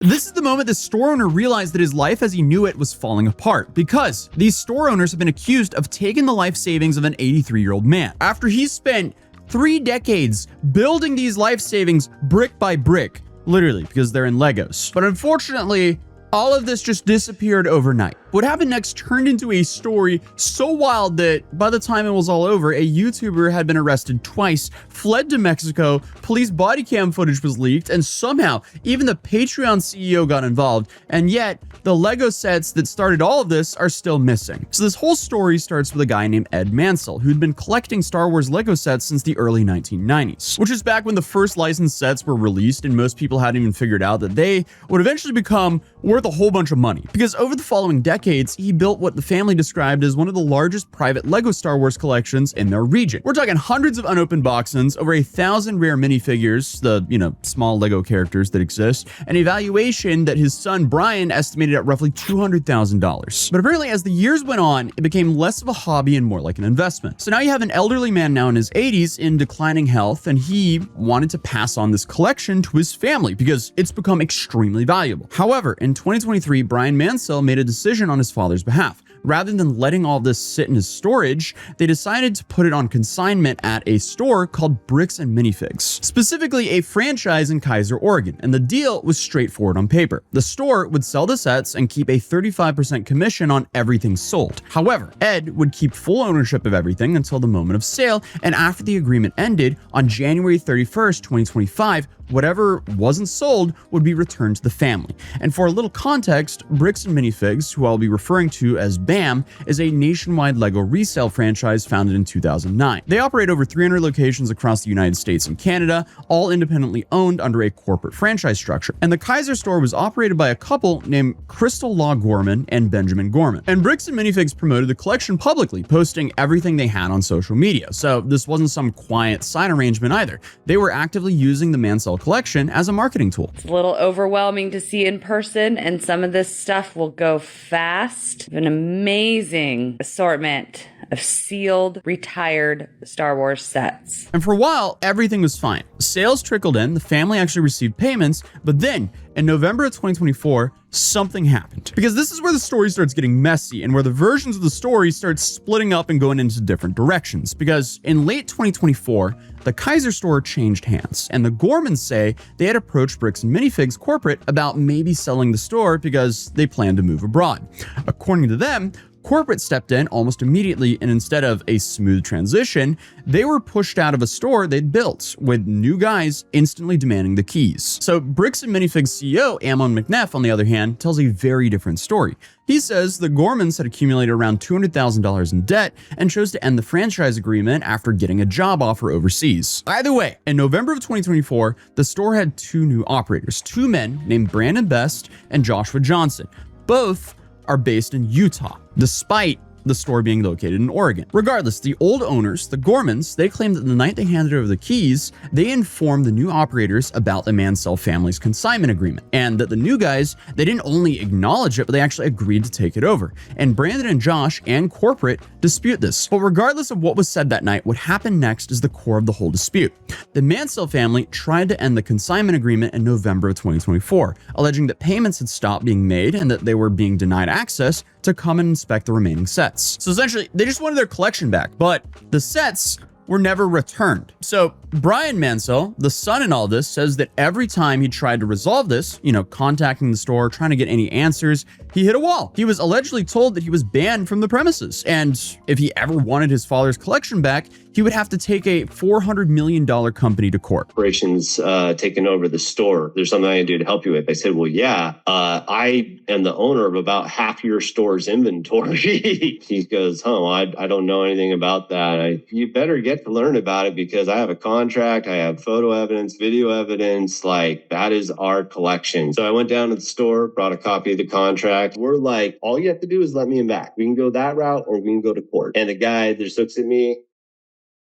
This is the moment the store owner realized that his life as he knew it was falling apart, because these store owners have been accused of taking the life savings of an 83-year-old man. After he spent 3 decades building these life savings brick by brick, literally, because they're in Legos. But unfortunately, all of this just disappeared overnight. What happened next turned into a story so wild that by the time it was all over, a YouTuber had been arrested twice, fled to Mexico, police body cam footage was leaked, and somehow even the Patreon CEO got involved, and yet the Lego sets that started all of this are still missing. So this whole story starts with a guy named Ed Mansell, who'd been collecting Star Wars Lego sets since the early 1990s, which is back when the first licensed sets were released and most people hadn't even figured out that they would eventually become worth a whole bunch of money. Because over the following decades, he built what the family described as one of the largest private Lego Star Wars collections in their region. We're talking hundreds of unopened boxes, over 1,000 rare minifigures, the, small Lego characters that exist, an evaluation that his son Brian estimated at roughly $200,000. But apparently as the years went on, it became less of a hobby and more like an investment. So now you have an elderly man now in his 80s in declining health, and he wanted to pass on this collection to his family because it's become extremely valuable. However, in 2023, Brian Mansell made a decision on his father's behalf. Rather than letting all this sit in his storage, they decided to put it on consignment at a store called Bricks and Minifigs, specifically a franchise in Kaiser, Oregon, and the deal was straightforward on paper. The store would sell the sets and keep a 35% commission on everything sold. However, Ed would keep full ownership of everything until the moment of sale, and after the agreement ended on January 31st, 2025, whatever wasn't sold would be returned to the family. And for a little context, Bricks and Minifigs, who I'll be referring to as BAM, is a nationwide Lego resale franchise founded in 2009. They operate over 300 locations across the United States and Canada, all independently owned under a corporate franchise structure. And the Kaiser store was operated by a couple named Crystal Law Gorman and Benjamin Gorman. And Bricks and Minifigs promoted the collection publicly, posting everything they had on social media. So this wasn't some quiet side arrangement either. They were actively using the Mansell collection as a marketing tool. It's a little overwhelming to see in person, and some of this stuff will go fast. An amazing assortment of sealed, retired Star Wars sets. And for a while, everything was fine. Sales trickled in, the family actually received payments, but then in November of 2024, something happened. Because this is where the story starts getting messy and where the versions of the story start splitting up and going into different directions. Because in late 2024, the Kaiser store changed hands, and the Gormans say they had approached Bricks and Minifigs corporate about maybe selling the store because they planned to move abroad. According to them, corporate stepped in almost immediately, and instead of a smooth transition, they were pushed out of a store they'd built, with new guys instantly demanding the keys. So Bricks and Minifigs CEO Amon McNeff, on the other hand, tells a very different story. He says the Gormans had accumulated around $200,000 in debt and chose to end the franchise agreement after getting a job offer overseas. Either way, in November of 2024, the store had 2 new operators, 2 men named Brandon Best and Joshua Johnson. Both are based in Utah, despite the store being located in Oregon. Regardless, the old owners, the Gormans, they claimed that the night they handed over the keys, they informed the new operators about the Mansell family's consignment agreement, and that the new guys, they didn't only acknowledge it, but they actually agreed to take it over. And Brandon and Josh and corporate dispute this. But regardless of what was said that night, what happened next is the core of the whole dispute. The Mansell family tried to end the consignment agreement in November of 2024, alleging that payments had stopped being made and that they were being denied access to come and inspect the remaining sets. So essentially, they just wanted their collection back, but the sets were never returned. So Brian Mansell, the son in all this, says that every time he tried to resolve this, contacting the store, trying to get any answers, he hit a wall. He was allegedly told that he was banned from the premises, and if he ever wanted his father's collection back, he would have to take a $400 million company to court. Operations taking over the store. There's something I can do to help you with. I said, well, yeah, I am the owner of about half your store's inventory. He goes, I don't know anything about that. You better get to learn about it because I have a contract. I have photo evidence, video evidence. That is our collection. So I went down to the store, brought a copy of the contract. We're like, all you have to do is let me in back. We can go that route or we can go to court. And the guy just looks at me,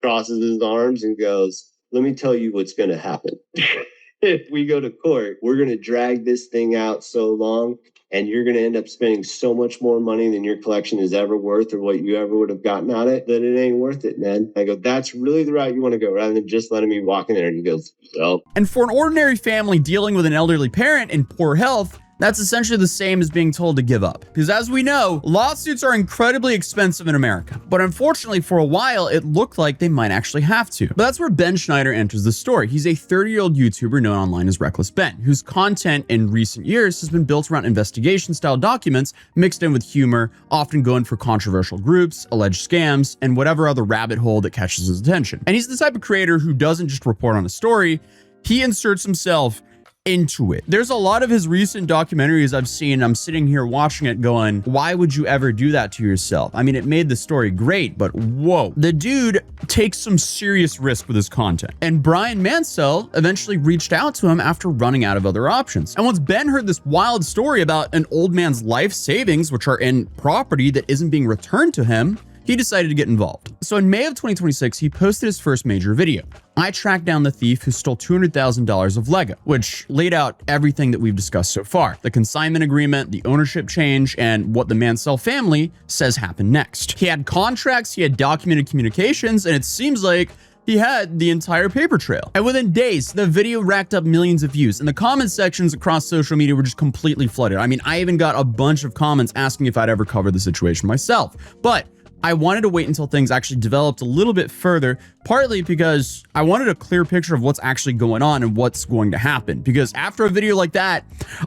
crosses his arms and goes, let me tell you what's going to happen. if we go to court, we're going to drag this thing out so long, and you're going to end up spending so much more money than your collection is ever worth or what you ever would have gotten on it, that it ain't worth it, man. I go, that's really the route you want to go, rather than just letting me walk in there. And he goes, well. And for an ordinary family dealing with an elderly parent in poor health, that's essentially the same as being told to give up. Because as we know, lawsuits are incredibly expensive in America. But unfortunately, for a while, it looked like they might actually have to. But that's where Ben Schneider enters the story. He's a 30-year-old YouTuber known online as Reckless Ben, whose content in recent years has been built around investigation-style documents mixed in with humor, often going for controversial groups, alleged scams, and whatever other rabbit hole that catches his attention. And he's the type of creator who doesn't just report on a story, he inserts himself into it. There's a lot of his recent documentaries I've seen. I'm sitting here watching it going, why would you ever do that to yourself? I mean, it made the story great, but whoa. The dude takes some serious risk with his content. And Brian Mansell eventually reached out to him after running out of other options. And once Ben heard this wild story about an old man's life savings, which are in property that isn't being returned to him, he decided to get involved. So in May of 2026, he posted his first major video. I tracked down the thief who stole $200,000 of Lego, which laid out everything that we've discussed so far. The consignment agreement, the ownership change, and what the Mansell family says happened next. He had contracts, he had documented communications, and it seems like he had the entire paper trail. And within days, the video racked up millions of views, and the comment sections across social media were just completely flooded. I mean, I even got a bunch of comments asking if I'd ever covered the situation myself. But I wanted to wait until things actually developed a little bit further, partly because I wanted a clear picture of what's actually going on and what's going to happen. Because after a video like that,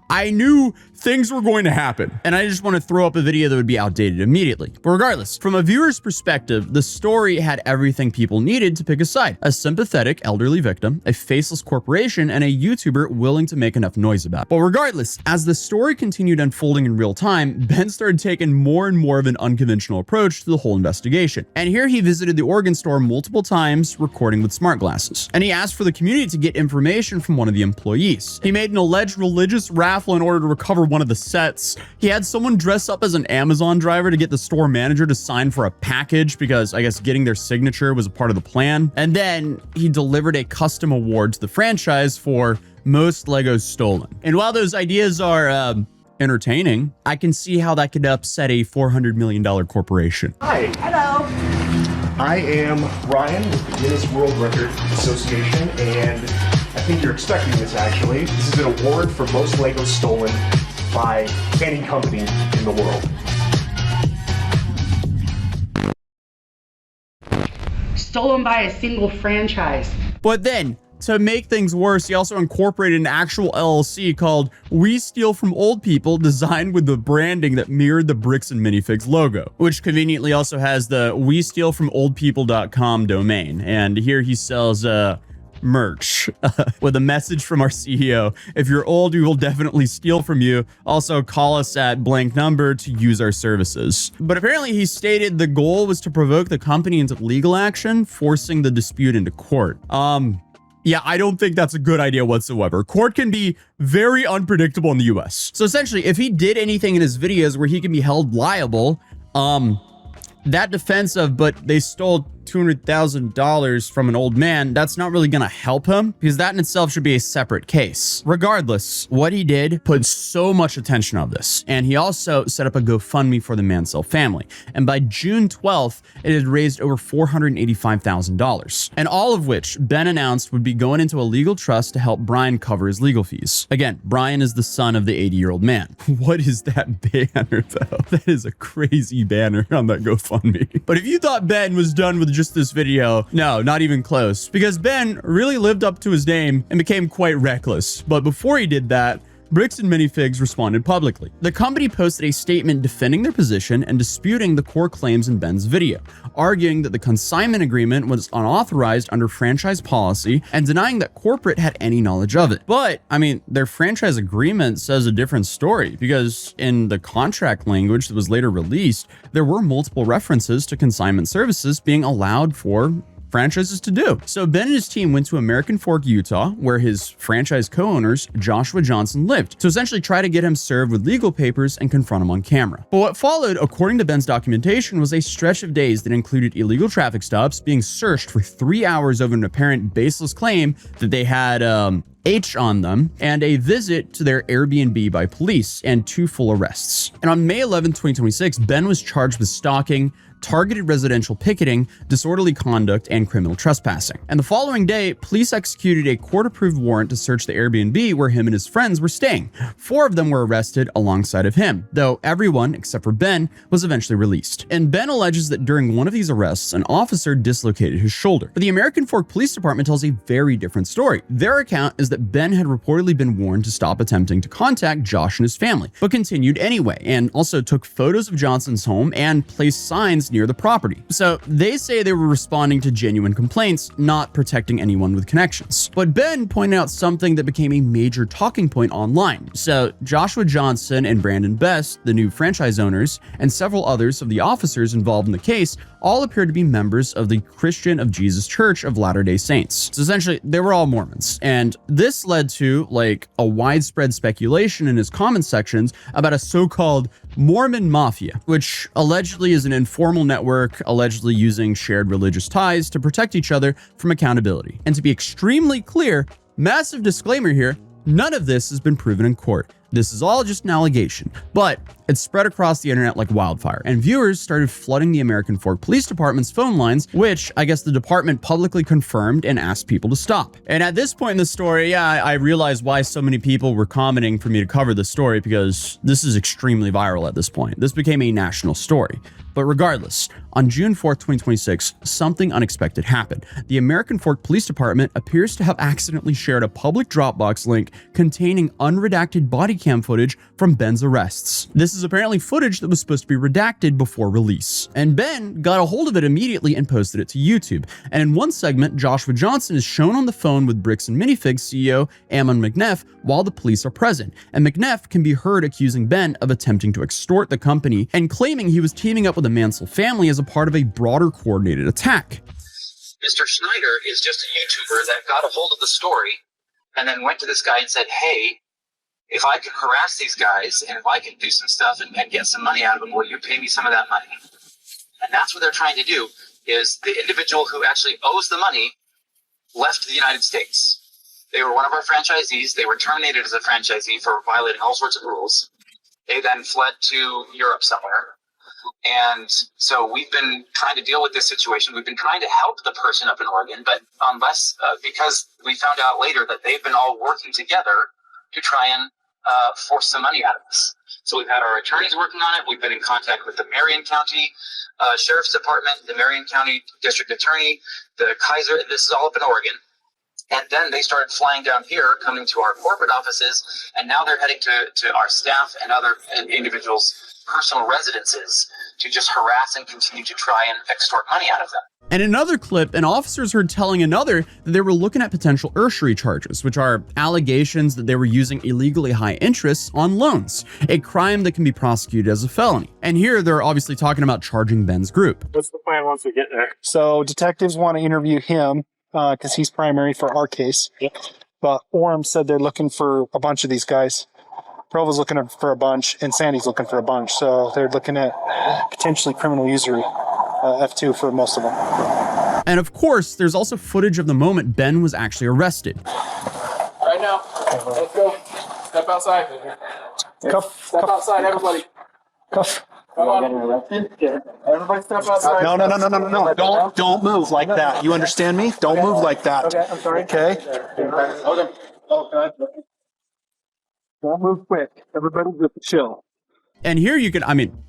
I knew things were going to happen, and I just want to throw up a video that would be outdated immediately. But regardless, from a viewer's perspective, the story had everything people needed to pick a side: a sympathetic elderly victim, a faceless corporation, and a YouTuber willing to make enough noise about it. But regardless, as the story continued unfolding in real time, Ben started taking more and more of an unconventional approach to the whole investigation. And here he visited the organ store multiple times, recording with smart glasses. And he asked for the community to get information from one of the employees. He made an alleged religious raffle in order to recover one of the sets. He had someone dress up as an Amazon driver to get the store manager to sign for a package because I guess getting their signature was a part of the plan. And then he delivered a custom award to the franchise for most Legos stolen. And while those ideas are entertaining, I can see how that could upset a $400 million corporation. Hi. Hello. I am Ryan with the Guinness World Record Association, and I think you're expecting this actually. This is an award for most Legos stolen by any company in the world. Stolen by a single franchise. But then, to make things worse, he also incorporated an actual LLC called We Steal From Old People, designed with the branding that mirrored the Bricks and Minifigs logo, which conveniently also has the WeStealFromOldPeople.com domain. And here he sells merch with a message from our CEO: if you're old, we will definitely steal from you. Also, call us at blank number to use our services. But apparently he stated the goal was to provoke the company into legal action, forcing the dispute into court. Yeah, I don't think that's a good idea whatsoever. Court can be very unpredictable in the US. So essentially, if he did anything in his videos where he can be held liable, that defense of, but they stole $200,000 from an old man, that's not really gonna help him, because that in itself should be a separate case. Regardless, what he did put so much attention on this, and he also set up a GoFundMe for the Mansell family. And by June 12th, it had raised over $485,000, and all of which Ben announced would be going into a legal trust to help Brian cover his legal fees. Again, Brian is the son of the 80-year-old man. What is that banner though? That is a crazy banner on that GoFundMe. But if you thought Ben was done with just this video, no, not even close, because Ben really lived up to his name and became quite reckless. But before he did that, Bricks and Minifigs responded publicly. The company posted a statement defending their position and disputing the core claims in Ben's video, arguing that the consignment agreement was unauthorized under franchise policy and denying that corporate had any knowledge of it. But, I mean, their franchise agreement says a different story, because in the contract language that was later released, there were multiple references to consignment services being allowed for franchises to do. So Ben and his team went to American Fork, Utah, where his franchise co-owners, Joshua Johnson, lived, to essentially try to get him served with legal papers and confront him on camera. But what followed, according to Ben's documentation, was a stretch of days that included illegal traffic stops, being searched for 3 hours over an apparent baseless claim that they had H on them, and a visit to their Airbnb by police, and 2 full arrests. And on May 11, 2026, Ben was charged with stalking, targeted residential picketing, disorderly conduct, and criminal trespassing. And the following day, police executed a court-approved warrant to search the Airbnb where him and his friends were staying. 4 of them were arrested alongside of him, though everyone, except for Ben, was eventually released. And Ben alleges that during one of these arrests, an officer dislocated his shoulder. But the American Fork Police Department tells a very different story. Their account is that Ben had reportedly been warned to stop attempting to contact Josh and his family, but continued anyway, and also took photos of Johnson's home and placed signs near the property. So they say they were responding to genuine complaints, not protecting anyone with connections. But Ben pointed out something that became a major talking point online. So Joshua Johnson and Brandon Best, the new franchise owners, and several others of the officers involved in the case all appeared to be members of the Christian of Jesus Church of Latter-day Saints. So essentially, they were all Mormons. And this led to like a widespread speculation in his comment sections about a so-called Mormon mafia, which allegedly is an informal network allegedly using shared religious ties to protect each other from accountability. And to be extremely clear, massive disclaimer here, none of this has been proven in court. This is all just an allegation, but it spread across the internet like wildfire, and viewers started flooding the American Fork Police Department's phone lines, which I guess the department publicly confirmed and asked people to stop. And at this point in the story, I realized why so many people were commenting for me to cover this story, because this is extremely viral at this point. This became a national story. But regardless, on June 4th, 2026, something unexpected happened. The American Fork Police Department appears to have accidentally shared a public Dropbox link containing unredacted body cam footage from Ben's arrests. This is apparently footage that was supposed to be redacted before release. And Ben got a hold of it immediately and posted it to YouTube. And in one segment, Joshua Johnson is shown on the phone with Bricks and Minifigs CEO Ammon McNeff while the police are present. And McNeff can be heard accusing Ben of attempting to extort the company and claiming he was teaming up with the Mansell family as a part of a broader coordinated attack. Mr. Schneider is just a YouTuber that got a hold of the story and then went to this guy and said, hey, if I can harass these guys and if I can do some stuff and get some money out of them, will you pay me some of that money? And that's what they're trying to do, is the individual who actually owes the money left the United States. They were one of our franchisees. They were terminated as a franchisee for violating all sorts of rules. They then fled to Europe somewhere. And so we've been trying to deal with this situation. We've been trying to help the person up in Oregon, but because we found out later that they've been all working together to try and force some money out of us. So we've had our attorneys working on it. We've been in contact with the Marion County Sheriff's Department, the Marion County District Attorney, the Kaiser. This is all up in Oregon. And then they started flying down here, coming to our corporate offices, and now they're heading to our staff and other individuals' personal residences to just harass and continue to try and extort money out of them. And in another clip, an officer is heard telling another that they were looking at potential usury charges, which are allegations that they were using illegally high interests on loans, a crime that can be prosecuted as a felony. And here they're obviously talking about charging Ben's group. What's the plan once we get there? So detectives want to interview him because he's primary for our case. Yep. But Orem said they're looking for a bunch of these guys. Provo's looking for a bunch, and Sandy's looking for a bunch. So they're looking at potentially criminal usury, F2 for most of them. And of course, there's also footage of the moment Ben was actually arrested. Right now, let's go. Step outside. Step outside, everybody. Cuff. Come on. Everybody step outside. No. Don't move like that. You understand me? Don't move like that. Okay, I'm sorry. Okay? Okay. Oh, God. Don't move quick. Everybody just chill. And here you can,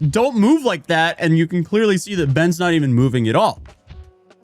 don't move like that, and you can clearly see that Ben's not even moving at all.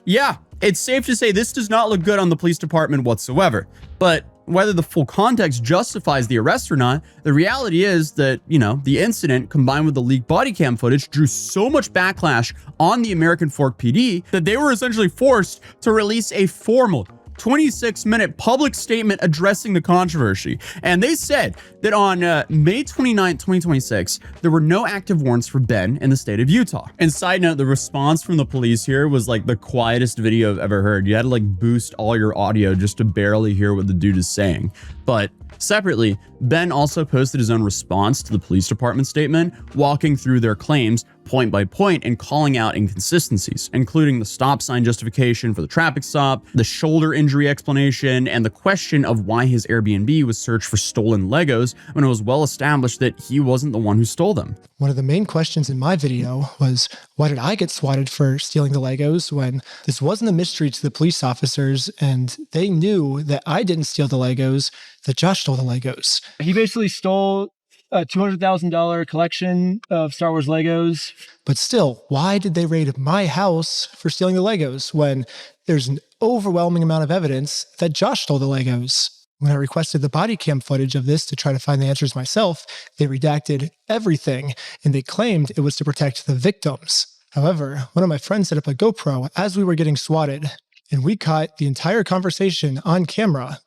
Yeah, it's safe to say this does not look good on the police department whatsoever. But whether the full context justifies the arrest or not, the reality is that, the incident combined with the leaked body cam footage drew so much backlash on the American Fork PD that they were essentially forced to release a formal 26-minute public statement addressing the controversy. And they said that on May 29, 2026, there were no active warrants for Ben in the state of Utah. And side note, the response from the police here was like the quietest video I've ever heard. You had to boost all your audio just to barely hear what the dude is saying. But Separately, Ben also posted his own response to the police department statement, walking through their claims point by point and calling out inconsistencies, including the stop sign justification for the traffic stop, the shoulder injury explanation, and the question of why his Airbnb was searched for stolen Legos when it was well established that he wasn't the one who stole them. One of the main questions in my video was, why did I get swatted for stealing the Legos when this wasn't a mystery to the police officers and they knew that I didn't steal the Legos, that Josh stole the Legos. He basically stole a $200,000 collection of Star Wars Legos. But still, why did they raid my house for stealing the Legos when there's an overwhelming amount of evidence that Josh stole the Legos? When I requested the body cam footage of this to try to find the answers myself, they redacted everything and they claimed it was to protect the victims. However, one of my friends set up a GoPro as we were getting swatted, and we caught the entire conversation on camera.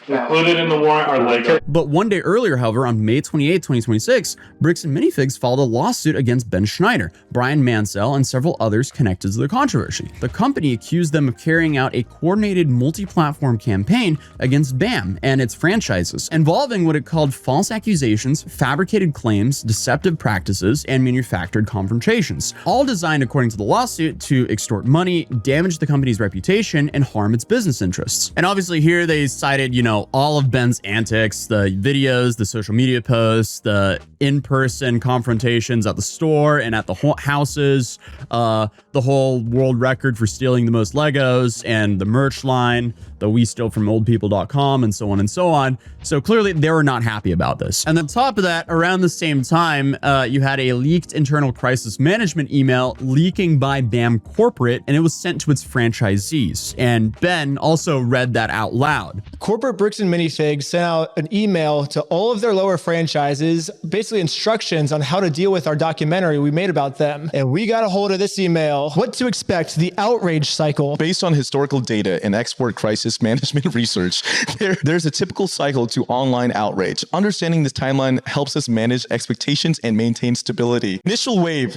Included in the warrant are Lego. But one day earlier, however, on May 28, 2026, Bricks and Minifigs filed a lawsuit against Ben Schneider, Brian Mansell, and several others connected to the controversy. The company accused them of carrying out a coordinated multi-platform campaign against BAM and its franchises, involving what it called false accusations, fabricated claims, deceptive practices, and manufactured confrontations, all designed, according to the lawsuit, to extort money, damage the company's reputation, and harm its business interests. And obviously here they cited, all of Ben's antics, the videos, the social media posts, the in-person confrontations at the store and at the houses, the whole world record for stealing the most Legos, and the merch line, the we steal from oldpeople.com, and so on and so on. So clearly they were not happy about this. And on top of that, around the same time, you had a leaked internal crisis management email leaking by BAM Corporate, and it was sent to its franchisees. And Ben also read that out loud. Corporate Bricks and Minifigs sent out an email to all of their lower franchises, basically instructions on how to deal with our documentary we made about them. And we got a hold of this email. What to expect, the outrage cycle. Based on historical data and export crisis management research, there's a typical cycle to online outrage. Understanding this timeline helps us manage expectations and maintain stability. Initial wave.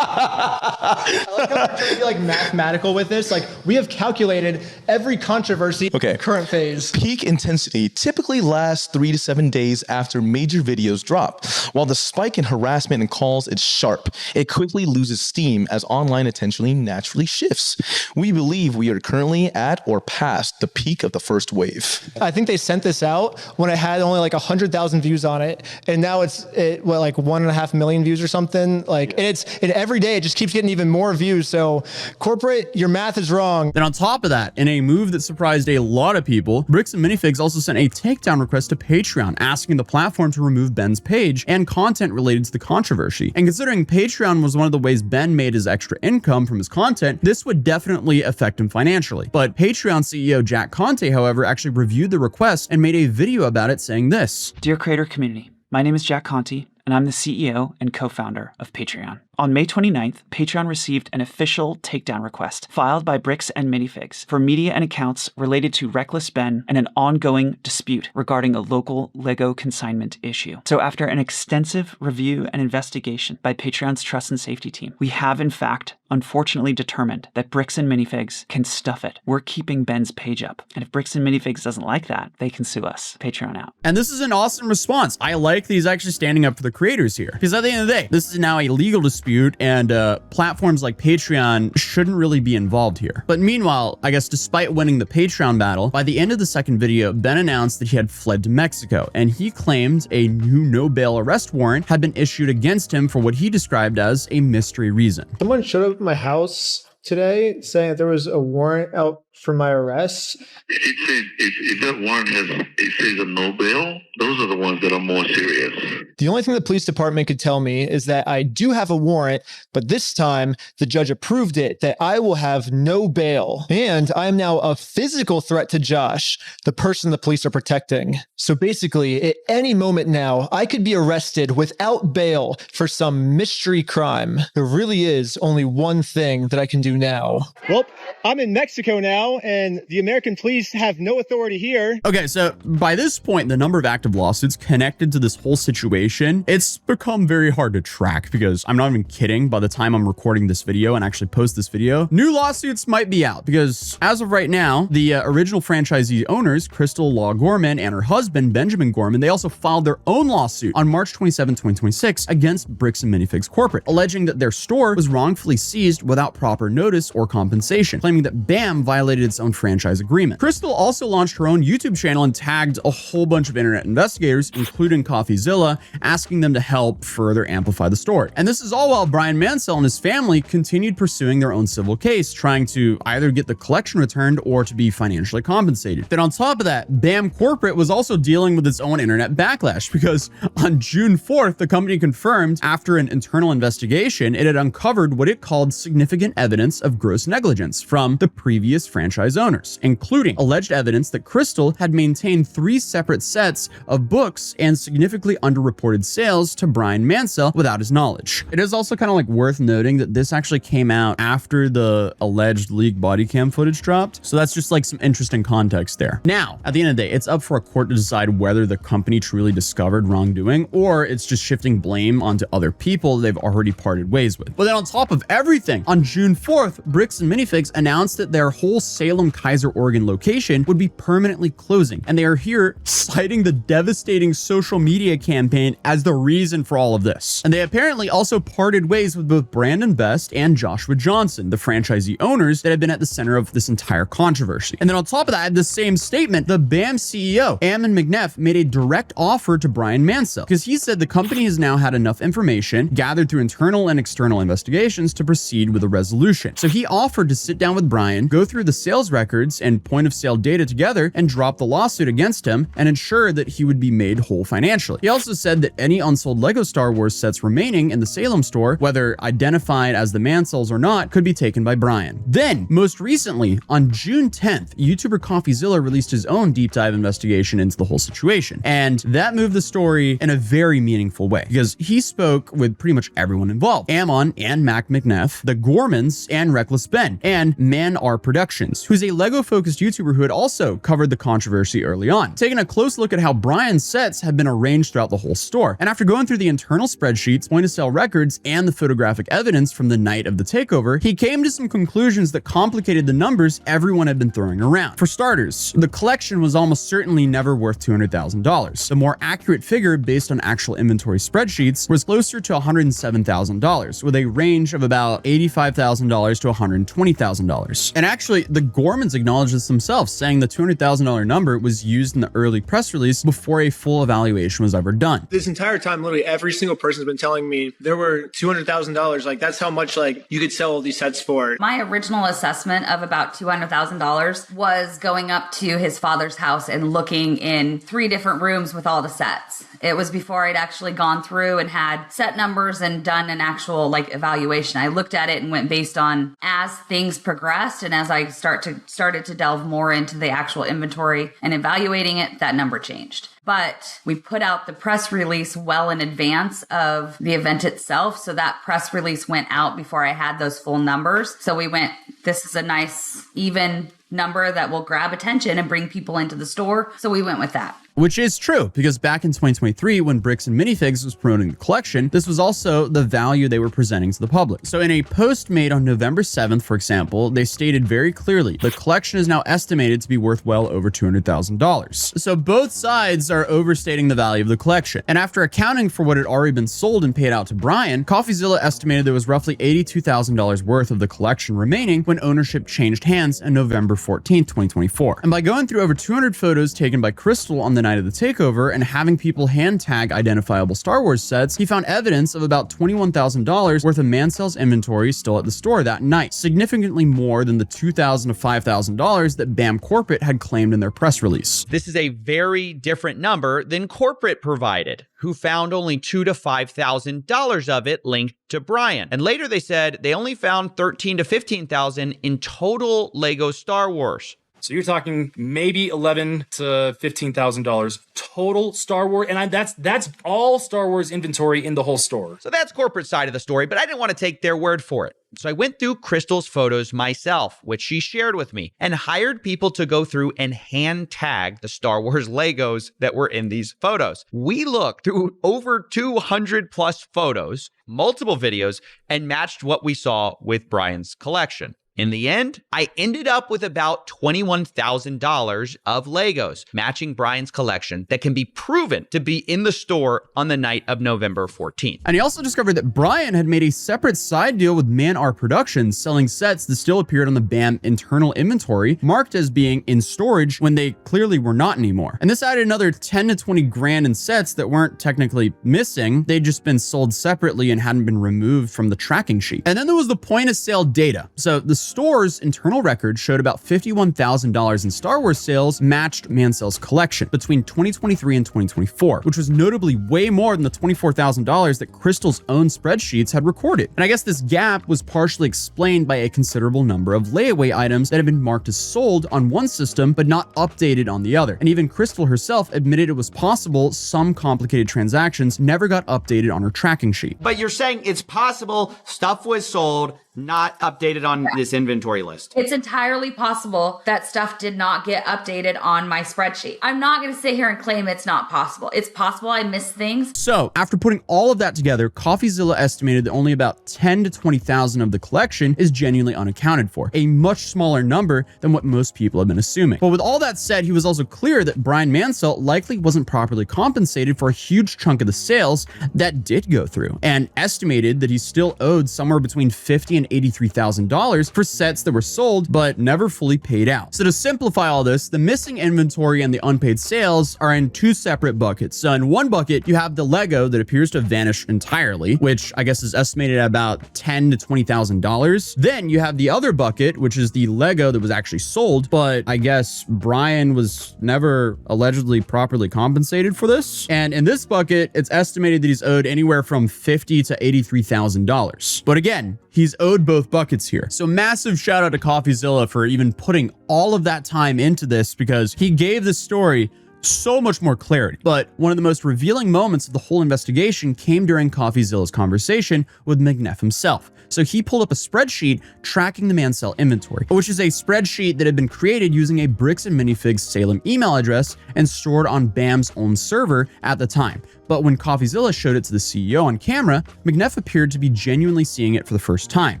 I like how we're trying to be like mathematical with this. Like, we have calculated every controversy in the current phase. Peak intensity typically lasts 3 to 7 days after major videos drop. While the spike in harassment and calls is sharp, it quickly loses steam as online attention naturally shifts. We believe we are currently at or past the peak of the first wave. I think they sent this out when it had only like 100,000 views on it, and now it's like 1.5 million views or something. Like, and every day it just keeps getting even more views. So corporate, your math is wrong. Then on top of that, in a move that surprised a lot of people, Bricks and Minifigs also sent a takedown request to Patreon, asking the platform to remove Ben's page and content related to the controversy. And considering Patreon was one of the ways Ben made his extra income from his content, this would definitely affect him financially. But Patreon CEO Jack Conte, however, actually reviewed the request and made a video about it, saying this. Dear creator community, my name is Jack Conte, and I'm the CEO and co-founder of Patreon. On May 29th, Patreon received an official takedown request filed by Bricks and Minifigs for media and accounts related to Reckless Ben and an ongoing dispute regarding a local Lego consignment issue. So after an extensive review and investigation by Patreon's trust and safety team, we have in fact unfortunately determined that Bricks and Minifigs can stuff it. We're keeping Ben's page up. And if Bricks and Minifigs doesn't like that, they can sue us. Patreon out. And this is an awesome response. I like that he's actually standing up for the creators here. Because at the end of the day, this is now a legal dispute, and platforms like Patreon shouldn't really be involved here. But meanwhile, I guess despite winning the Patreon battle, by the end of the second video, Ben announced that he had fled to Mexico, and he claimed a new no-bail arrest warrant had been issued against him for what he described as a mystery reason. Someone showed up at my house today saying that there was a warrant out for my arrest. It says if that warrant says a no bail, those are the ones that are more serious. The only thing the police department could tell me is that I do have a warrant, but this time the judge approved it that I will have no bail. And I am now a physical threat to Josh, the person the police are protecting. So basically, at any moment now, I could be arrested without bail for some mystery crime. There really is only one thing that I can do now. Well, I'm in Mexico now. now, and the American police have no authority here. Okay, so by this point, the number of active lawsuits connected to this whole situation, it's become very hard to track because I'm not even kidding. By the time I'm recording this video and actually post this video, new lawsuits might be out because as of right now, the original franchisee owners, Crystal Law Gorman and her husband, Benjamin Gorman, they also filed their own lawsuit on March 27, 2026 against Bricks and Minifigs Corporate, alleging that their store was wrongfully seized without proper notice or compensation, claiming that BAM violated its own franchise agreement. Crystal also launched her own YouTube channel and tagged a whole bunch of internet investigators, including Coffeezilla, asking them to help further amplify the story. And this is all while Brian Mansell and his family continued pursuing their own civil case, trying to either get the collection returned or to be financially compensated. Then on top of that, BAM Corporate was also dealing with its own internet backlash because on June 4th, the company confirmed after an internal investigation, it had uncovered what it called significant evidence of gross negligence from the previous franchise owners, including alleged evidence that Crystal had maintained 3 separate sets of books and significantly underreported sales to Brian Mansell without his knowledge. It is also kind of like worth noting that this actually came out after the alleged leaked body cam footage dropped. So that's just like some interesting context there. Now, at the end of the day, it's up for a court to decide whether the company truly discovered wrongdoing or it's just shifting blame onto other people they've already parted ways with. But then on top of everything, on June 4th, Bricks and Minifigs announced that their whole Salem, Kaiser, Oregon location would be permanently closing. And they are here citing the devastating social media campaign as the reason for all of this. And they apparently also parted ways with both Brandon Best and Joshua Johnson, the franchisee owners that have been at the center of this entire controversy. And then on top of that, the same statement, the BAM CEO, Ammon McNeff, made a direct offer to Brian Mansell because he said the company has now had enough information gathered through internal and external investigations to proceed with a resolution. So he offered to sit down with Brian, go through the sales records and point of sale data together and drop the lawsuit against him and ensure that he would be made whole financially. He also said that any unsold Lego Star Wars sets remaining in the Salem store, whether identified as the Mansells or not, could be taken by Brian. Then, most recently, on June 10th, YouTuber Coffeezilla released his own deep dive investigation into the whole situation. And that moved the story in a very meaningful way because he spoke with pretty much everyone involved. Ammon and Mac McNeff, the Gormans, and Reckless Ben, and Man R Productions, who's a Lego-focused YouTuber who had also covered the controversy early on, taking a close look at how Brian's sets have been arranged throughout the whole store. And after going through the internal spreadsheets, point-of-sale records, and the photographic evidence from the night of the takeover, he came to some conclusions that complicated the numbers everyone had been throwing around. For starters, the collection was almost certainly never worth $200,000. The more accurate figure, based on actual inventory spreadsheets, was closer to $107,000, with a range of about $85,000 to $120,000. And actually, the Gormans acknowledged this themselves, saying the $200,000 number was used in the early press release before a full evaluation was ever done. This entire time, literally every single person's been telling me there were $200,000. Like, that's how much like you could sell all these sets for. My original assessment of about $200,000 was going up to his father's house and looking in 3 different rooms with all the sets. It was before I'd actually gone through and had set numbers and done an actual like evaluation. I looked at it and went based on as things progressed and as I started to delve more into the actual inventory and evaluating it, that number changed. But we put out the press release well in advance of the event itself. So that press release went out before I had those full numbers. So we went, this is a nice even number that will grab attention and bring people into the store. So we went with that. Which is true, because back in 2023, when Bricks and Minifigs was promoting the collection, this was also the value they were presenting to the public. So in a post made on November 7th, for example, they stated very clearly, the collection is now estimated to be worth well over $200,000. So both sides are overstating the value of the collection. And after accounting for what had already been sold and paid out to Brian, Coffeezilla estimated there was roughly $82,000 worth of the collection remaining when ownership changed hands on November 14th, 2024. And by going through over 200 photos taken by Crystal on the night of the takeover and having people hand tag identifiable Star Wars sets, he found evidence of about $21,000 worth of Mansell's inventory still at the store that night, significantly more than the $2,000 to $5,000 that BAM Corporate had claimed in their press release. This is a very different number than corporate provided, who found only $2,000 to $5,000 of it linked to Brian. And later they said they only found $13,000 to $15,000 in total Lego Star Wars. So you're talking maybe $11,000 to $15,000 total Star Wars, and that's all Star Wars inventory in the whole store. So that's corporate side of the story, but I didn't want to take their word for it. So I went through Crystal's photos myself, which she shared with me, and hired people to go through and hand tag the Star Wars Legos that were in these photos. We looked through over 200 plus photos, multiple videos, and matched what we saw with Brian's collection. In the end, I ended up with about $21,000 of Legos, matching Brian's collection that can be proven to be in the store on the night of November 14th. And he also discovered that Brian had made a separate side deal with Man R Productions, selling sets that still appeared on the BAM internal inventory, marked as being in storage when they clearly were not anymore. And this added another 10 to 20 grand in sets that weren't technically missing. They'd just been sold separately and hadn't been removed from the tracking sheet. And then there was the point of sale data. So the store's internal record showed about $51,000 in Star Wars sales matched Mansell's collection between 2023 and 2024, which was notably way more than the $24,000 that Crystal's own spreadsheets had recorded. And I guess this gap was partially explained by a considerable number of layaway items that had been marked as sold on one system but not updated on the other. And even Crystal herself admitted it was possible some complicated transactions never got updated on her tracking sheet. But you're saying it's possible stuff was sold, not updated on this inventory list. It's entirely possible that stuff did not get updated on my spreadsheet. I'm not going to sit here and claim it's not possible. It's possible I missed things. So after putting all of that together, Coffeezilla estimated that only about 10 to 20,000 of the collection is genuinely unaccounted for, a much smaller number than what most people have been assuming. But with all that said, he was also clear that Brian Mansell likely wasn't properly compensated for a huge chunk of the sales that did go through, and estimated that he still owed somewhere between $50,000 and $83,000 for sets that were sold but never fully paid out. So to simplify all this, the missing inventory and the unpaid sales are in two separate buckets. So in one bucket, you have the Lego that appears to have vanished entirely, which I guess is estimated at about $10,000 to $20,000. Then you have the other bucket, which is the Lego that was actually sold, but I guess Brian was never allegedly properly compensated for this. And in this bucket, it's estimated that he's owed anywhere from $50,000 to $83,000. But again, he's owed both buckets here. So massive shout out to Coffeezilla for even putting all of that time into this, because he gave this story so much more clarity. But one of the most revealing moments of the whole investigation came during Coffeezilla's conversation with McNeff himself. So he pulled up a spreadsheet tracking the Mansell inventory, which is a spreadsheet that had been created using a Bricks and Minifigs Salem email address and stored on BAM's own server at the time. But when Coffeezilla showed it to the CEO on camera, McNeff appeared to be genuinely seeing it for the first time,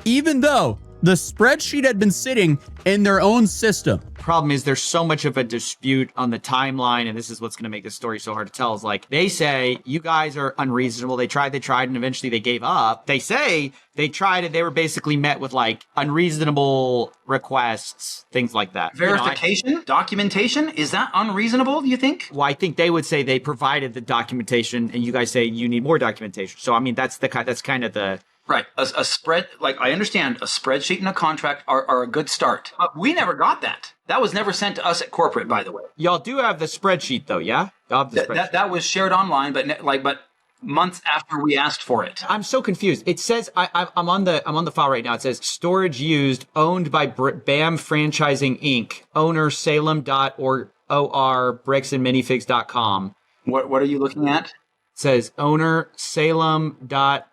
even though the spreadsheet had been sitting in their own system. Problem is there's so much of a dispute on the timeline, and this is what's going to make this story so hard to tell, is like, they say you guys are unreasonable. They tried, and eventually they gave up. They say they tried and they were basically met with like unreasonable requests, things like that. Verification? Documentation? Is that unreasonable, do you think? Well, I think they would say they provided the documentation and you guys say you need more documentation. So, I mean, that's kind of the... Right. A spread, like I understand, a spreadsheet and a contract are a good start. We never got that. That was never sent to us at corporate, by the way. Y'all do have the spreadsheet, though, yeah? That was shared online, but months after we asked for it. I'm so confused. It says I'm on the file right now. It says storage used, owned by BAM Franchising Inc. Owner Salem.or bricksandminifigs.com. What are you looking at? It says owner Salem.or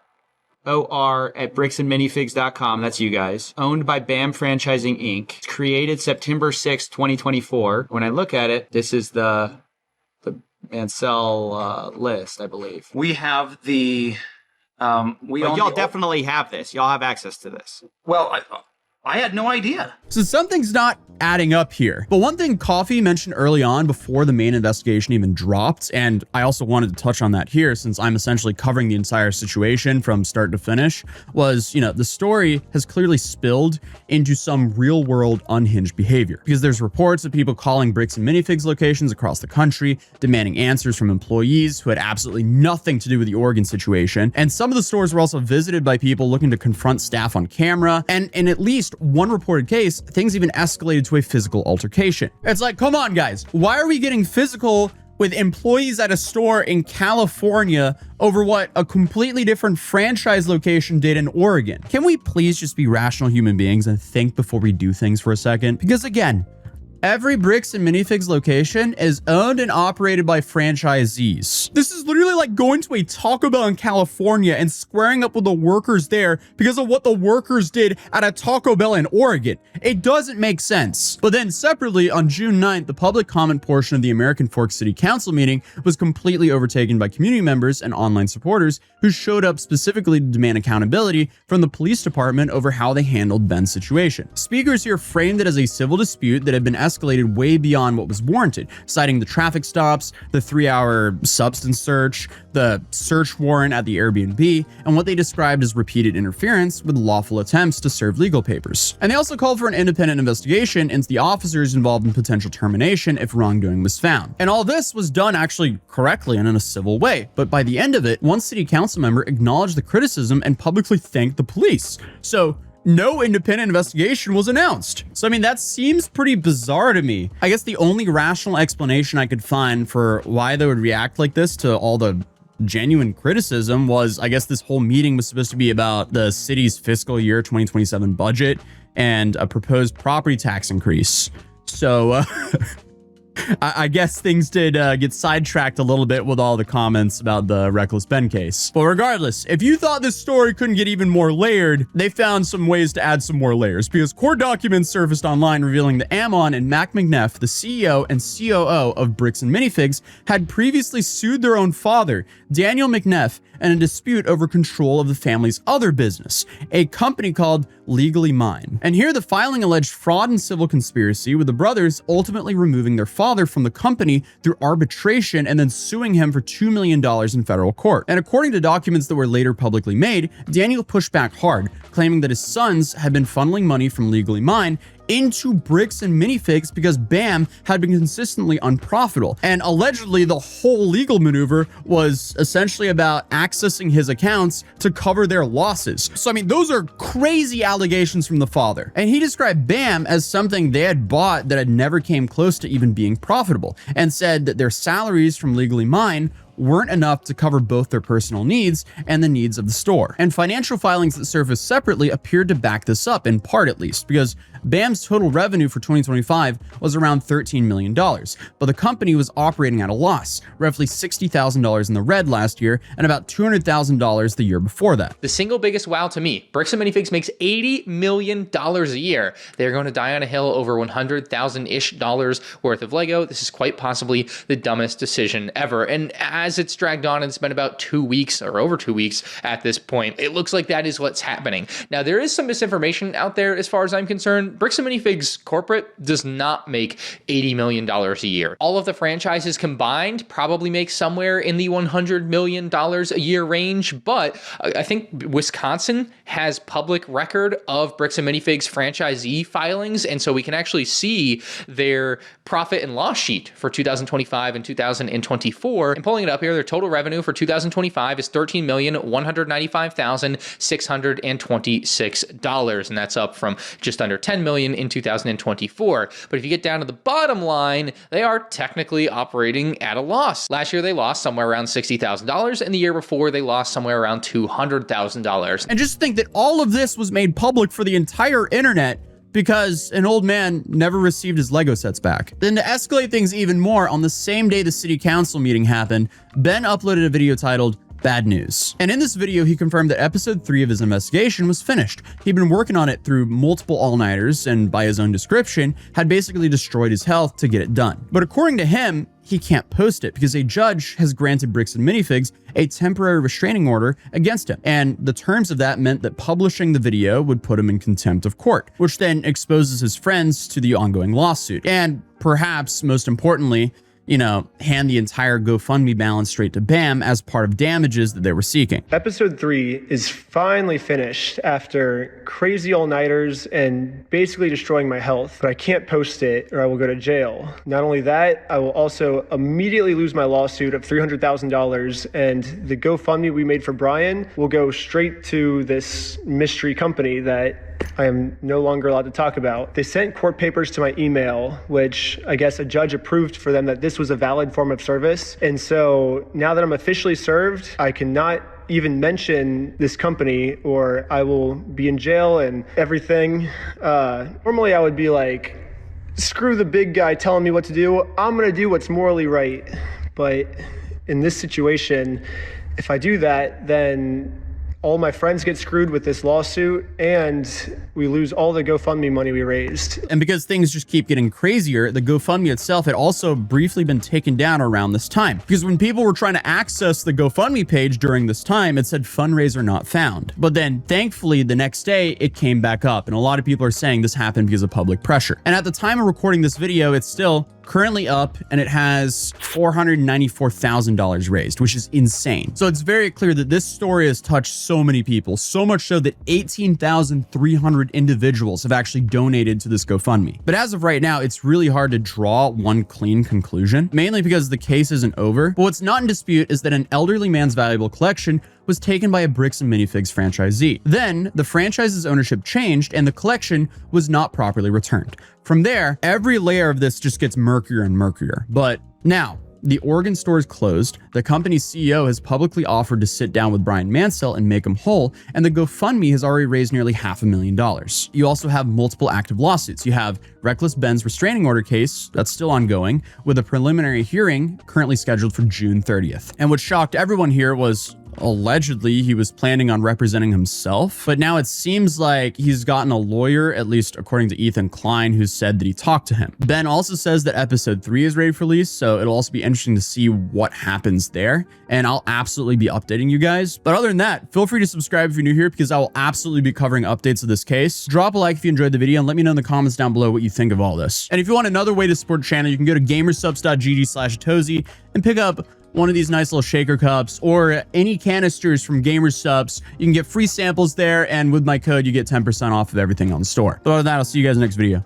at bricksandminifigs.com. That's you guys. Owned by BAM Franchising Inc. Created September 6, 2024. When I look at it, this is the Mansell list, I believe. We have the... y'all definitely have this. Y'all have access to this. Well, I had no idea. So something's not adding up here. But one thing Coffee mentioned early on before the main investigation even dropped, and I also wanted to touch on that here since I'm essentially covering the entire situation from start to finish, was, the story has clearly spilled into some real world unhinged behavior, because there's reports of people calling Bricks and Minifigs locations across the country, demanding answers from employees who had absolutely nothing to do with the Oregon situation. And some of the stores were also visited by people looking to confront staff on camera. And in at least one reported case, things even escalated to a physical altercation. It's like, come on, guys. Why are we getting physical with employees at a store in California over what a completely different franchise location did in Oregon? Can we please just be rational human beings and think before we do things for a second? Because again, Every Bricks and Minifigs location is owned and operated by franchisees. This is literally like going to a Taco Bell in California and squaring up with the workers there because of what the workers did at a Taco Bell in Oregon. It doesn't make sense. But then separately, on June 9th, the public comment portion of the American Fork City Council meeting was completely overtaken by community members and online supporters who showed up specifically to demand accountability from the police department over how they handled Ben's situation. Speakers here framed it as a civil dispute that had been escalated way beyond what was warranted, citing the traffic stops, the 3-hour substance search, the search warrant at the Airbnb, and what they described as repeated interference with lawful attempts to serve legal papers. And they also called for an independent investigation into the officers involved in potential termination if wrongdoing was found. And all this was done actually correctly and in a civil way. But by the end of it, one city council member acknowledged the criticism and publicly thanked the police. So no independent investigation was announced. So, I mean, that seems pretty bizarre to me. I guess the only rational explanation I could find for why they would react like this to all the genuine criticism was, I guess this whole meeting was supposed to be about the city's fiscal year 2027 budget and a proposed property tax increase. So, I guess things did get sidetracked a little bit with all the comments about the Reckless Ben case. But regardless, if you thought this story couldn't get even more layered, they found some ways to add some more layers because court documents surfaced online revealing that Ammon and Mac McNeff, the CEO and COO of Bricks and Minifigs, had previously sued their own father, Daniel McNeff, in a dispute over control of the family's other business, a company called Legally Mine. And here the filing alleged fraud and civil conspiracy, with the brothers ultimately removing their father from the company through arbitration and then suing him for $2 million in federal court. And according to documents that were later publicly made, Daniel pushed back hard, claiming that his sons had been funneling money from Legally Mine into Bricks and Minifigs because BAM had been consistently unprofitable. And allegedly, the whole legal maneuver was essentially about accessing his accounts to cover their losses. So, I mean, those are crazy allegations from the father. And he described BAM as something they had bought that had never came close to even being profitable, and said that their salaries from Legally Mine weren't enough to cover both their personal needs and the needs of the store. And financial filings that surfaced separately appeared to back this up, in part at least, because BAM's total revenue for 2025 was around $13 million, but the company was operating at a loss, roughly $60,000 in the red last year and about $200,000 the year before that. The single biggest wow to me, Bricks and Minifigs makes $80 million a year. They're going to die on a hill over $100,000-ish worth of Lego. This is quite possibly the dumbest decision ever. And as it's dragged on, and it's been about 2 weeks or over 2 weeks at this point, it looks like that is what's happening. Now, there is some misinformation out there as far as I'm concerned. Bricks and Minifigs corporate does not make $80 million a year. All of the franchises combined probably make somewhere in the $100 million a year range, but I think Wisconsin has public record of Bricks and Minifigs franchisee filings, and so we can actually see their profit and loss sheet for 2025 and 2024. And pulling it up here, their total revenue for 2025 is $13,195,626, and that's up from just under $10 million in 2024. But if you get down to the bottom line, they are technically operating at a loss. Last year, they lost somewhere around $60,000, and the year before, they lost somewhere around $200,000. And just think that all of this was made public for the entire internet because an old man never received his Lego sets back. Then to escalate things even more, on the same day the city council meeting happened, Ben uploaded a video titled Bad News. And in this video, he confirmed that episode 3 of his investigation was finished. He'd been working on it through multiple all-nighters and, by his own description, had basically destroyed his health to get it done. But according to him, he can't post it because a judge has granted Bricks and Minifigs a temporary restraining order against him. And the terms of that meant that publishing the video would put him in contempt of court, which then exposes his friends to the ongoing lawsuit. And perhaps most importantly, hand the entire GoFundMe balance straight to BAM as part of damages that they were seeking. Episode 3 is finally finished after crazy all-nighters and basically destroying my health, but I can't post it or I will go to jail. Not only that, I will also immediately lose my lawsuit of $300,000, and the GoFundMe we made for Brian will go straight to this mystery company that I am no longer allowed to talk about. They sent court papers to my email, which I guess a judge approved for them that this was a valid form of service. And so now that I'm officially served, I cannot even mention this company or I will be in jail and everything. Normally I would be like screw the big guy telling me what to do. I'm going to do what's morally right. But in this situation, if I do that, then all my friends get screwed with this lawsuit and we lose all the GoFundMe money we raised. And because things just keep getting crazier, the GoFundMe itself had also briefly been taken down around this time. Because when people were trying to access the GoFundMe page during this time, it said fundraiser not found. But then thankfully the next day it came back up, and a lot of people are saying this happened because of public pressure. And at the time of recording this video, it's still currently up and it has $494,000 raised, which is insane. So it's very clear that this story has touched so many people, so much so that 18,300 individuals have actually donated to this GoFundMe. But as of right now, it's really hard to draw one clean conclusion, mainly because the case isn't over. But what's not in dispute is that an elderly man's valuable collection was taken by a Bricks and Minifigs franchisee. Then the franchise's ownership changed and the collection was not properly returned. From there, every layer of this just gets murkier and murkier. But now, the Oregon store is closed, the company's CEO has publicly offered to sit down with Brian Mansell and make him whole, and the GoFundMe has already raised nearly $500,000. You also have multiple active lawsuits. You have Reckless Ben's restraining order case that's still ongoing, with a preliminary hearing currently scheduled for June 30th. And what shocked everyone here was allegedly he was planning on representing himself, but now it seems like he's gotten a lawyer, at least according to Ethan Klein, who said that he talked to him. Ben also says that episode 3 is ready for release, so it'll also be interesting to see what happens there, and I'll absolutely be updating you guys. But other than that, feel free to subscribe if you're new here, because I will absolutely be covering updates of this case. Drop a like if you enjoyed the video and let me know in the comments down below what you think of all this. And if you want another way to support the channel, you can go to gamersubs.gg/Atozy and pick up one of these nice little shaker cups or any canisters from Gamersubs. You can get free samples there, and with my code you get 10% off of everything on the store. But other than that, I'll see you guys in the next video.